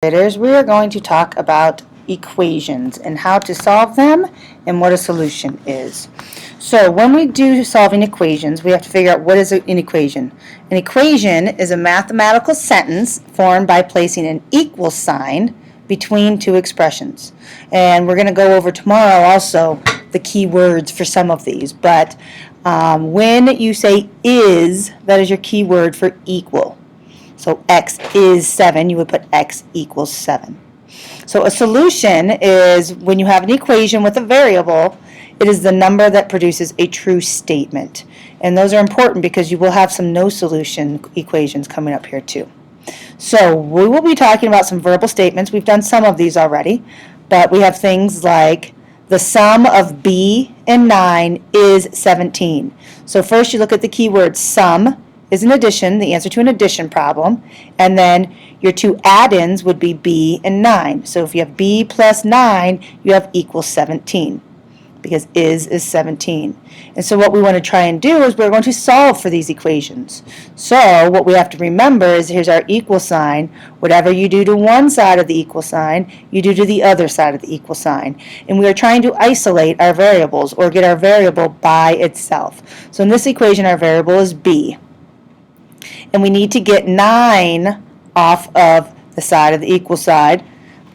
We are going to talk about equations and how to solve them and what a solution is. So when we do solving equations, we have to figure out what is an equation. An equation is a mathematical sentence formed by placing an equal sign between two expressions. And we're going to go over tomorrow also the key words for some of these. But when you say is, that is your key word for equal. So x is 7, you would put x equals 7. So a solution is when you have an equation with a variable, it is the number that produces a true statement. And those are important because you will have some no solution equations coming up here too. So we will be talking about some verbal statements. We've done some of these already, but we have things like the sum of b and 9 is 17. So first you look at the keyword sum is an addition, the answer to an addition problem, and then your two add-ins would be b and 9. So if you have b plus 9, you have equals 17, because is 17. And so what we want to try and do is we're going to solve for these equations. So what we have to remember is here's our equal sign. Whatever you do to one side of the equal sign, you do to the other side of the equal sign. And we are trying to isolate our variables or get our variable by itself. So in this equation, our variable is b. And we need to get 9 off of the side of the equal side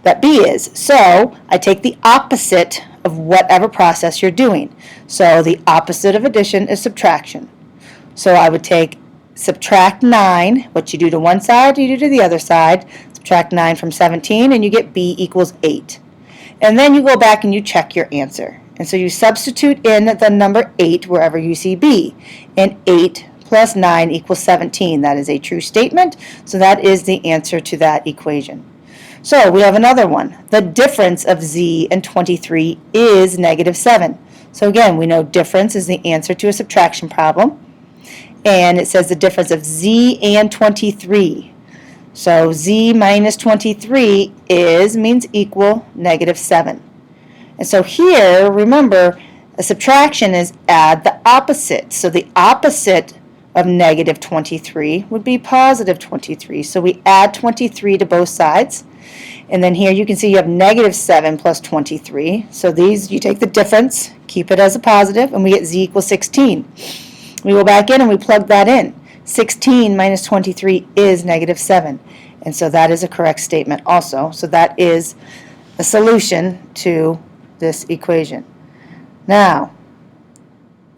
that b is. So I take the opposite of whatever process you're doing. So the opposite of addition is subtraction. So I would take subtract 9, what you do to one side, you do to the other side, subtract 9 from 17, and you get b equals 8. And then you go back and you check your answer. And so you substitute in the number 8 wherever you see b. And 8 plus 9 equals 17. That is a true statement, so that is the answer to that equation. So we have another one. The difference of z and 23 is negative 7. So again, we know difference is the answer to a subtraction problem. And it says the difference of z and 23. So z minus 23 means equal negative 7. And so here, remember, a subtraction is add the opposite. So the opposite of negative 23 would be positive 23. So we add 23 to both sides. And then here you can see you have negative 7 plus 23. So these, you take the difference, keep it as a positive, and we get z equals 16. We go back in and we plug that in. 16 minus 23 is negative 7. And so that is a correct statement also. So that is a solution to this equation. Now,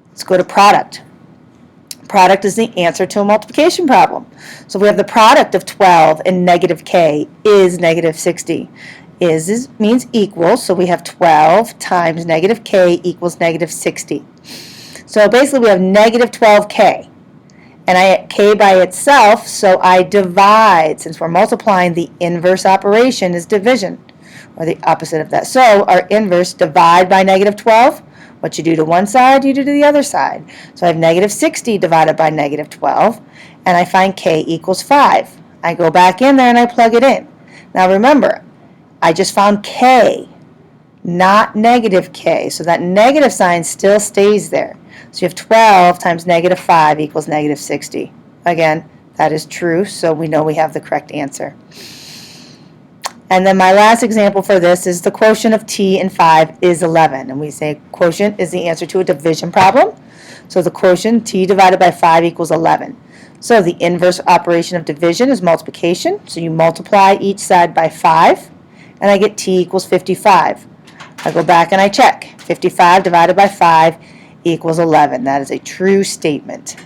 let's go to product. Product is the answer to a multiplication problem. So we have the product of 12 and negative k is negative 60. Is means equal, so we have 12 times negative k equals negative 60. So basically we have negative 12k. And I get k by itself, so I divide. Since we're multiplying, the inverse operation is division, or the opposite of that. So our inverse, divide by negative 12. What you do to one side, you do to the other side. So I have negative 60 divided by negative 12, and I find k equals 5. I go back in there and I plug it in. Now remember, I just found k, not negative k, so that negative sign still stays there. So you have 12 times negative 5 equals negative 60. Again, that is true, so we know we have the correct answer. And then my last example for this is the quotient of t and 5 is 11. And we say quotient is the answer to a division problem. So the quotient, t divided by 5 equals 11. So the inverse operation of division is multiplication. So you multiply each side by 5, and I get t equals 55. I go back and I check. 55 divided by 5 equals 11. That is a true statement.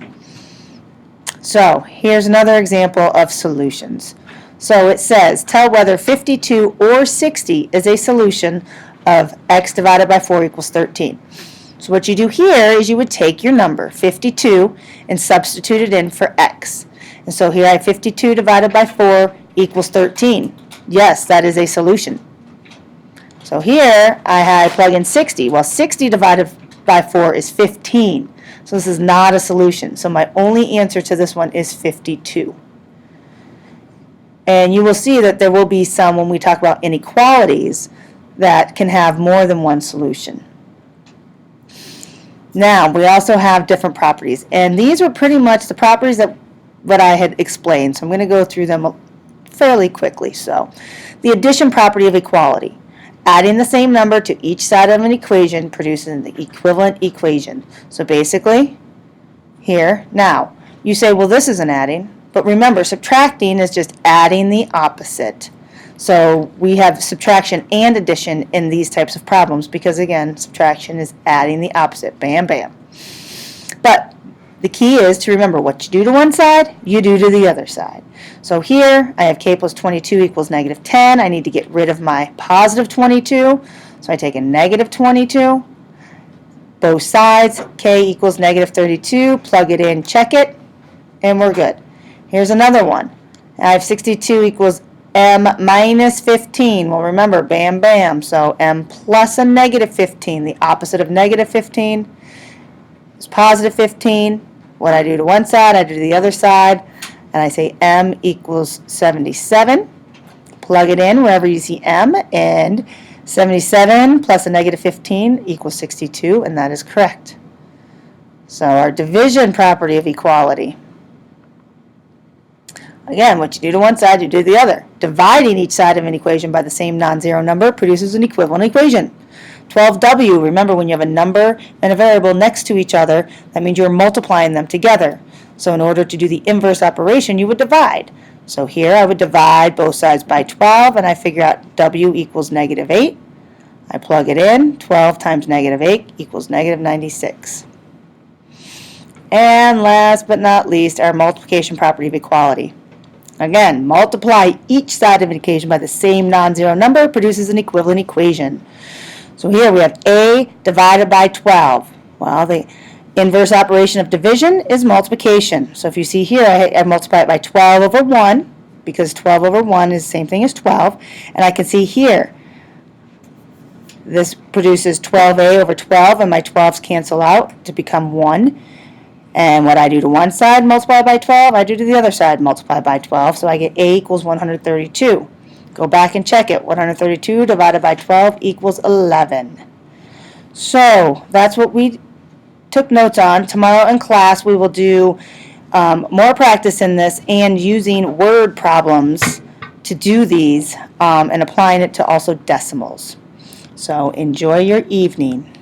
So here's another example of solutions. So it says, tell whether 52 or 60 is a solution of x divided by 4 equals 13. So what you do here is you would take your number, 52, and substitute it in for x. And so here I have 52 divided by 4 equals 13. Yes, that is a solution. So here I plug in 60. Well, 60 divided by 4 is 15. So this is not a solution. So my only answer to this one is 52. And you will see that there will be some, when we talk about inequalities, that can have more than one solution. Now, we also have different properties. And these were pretty much the properties that I had explained. So I'm going to go through them fairly quickly. So, the addition property of equality. Adding the same number to each side of an equation produces the equivalent equation. So basically, here, now, you say, well, this isn't adding. But remember, subtracting is just adding the opposite. So we have subtraction and addition in these types of problems because, again, subtraction is adding the opposite. Bam, bam. But the key is to remember what you do to one side, you do to the other side. So here, I have k plus 22 equals negative 10. I need to get rid of my positive 22. So I take a negative 22. Both sides, k equals negative 32. Plug it in, check it, and we're good. Here's another one. I have 62 equals m minus 15. Well, remember, bam, bam. So m plus a negative 15. The opposite of negative 15 is positive 15. What I do to one side, I do to the other side. And I say m equals 77. Plug it in wherever you see m. And 77 plus a negative 15 equals 62. And that is correct. So our division property of equality. Again, what you do to one side, you do to the other. Dividing each side of an equation by the same non-zero number produces an equivalent equation. 12w, remember when you have a number and a variable next to each other, that means you're multiplying them together. So in order to do the inverse operation, you would divide. So here I would divide both sides by 12, and I figure out w equals negative 8. I plug it in. 12 times negative 8 equals negative 96. And last but not least, our multiplication property of equality. Again, multiply each side of an equation by the same non-zero number produces an equivalent equation. So here we have a divided by 12. Well, the inverse operation of division is multiplication. So if you see here, I multiply it by 12 over 1, because 12 over 1 is the same thing as 12. And I can see here, this produces 12a over 12, and my 12s cancel out to become 1. And what I do to one side, multiply by 12, I do to the other side, multiply by 12. So I get a equals 132. Go back and check it. 132 divided by 12 equals 11. So that's what we took notes on. Tomorrow in class we will do more practice in this and using word problems to do these and applying it to also decimals. So enjoy your evening.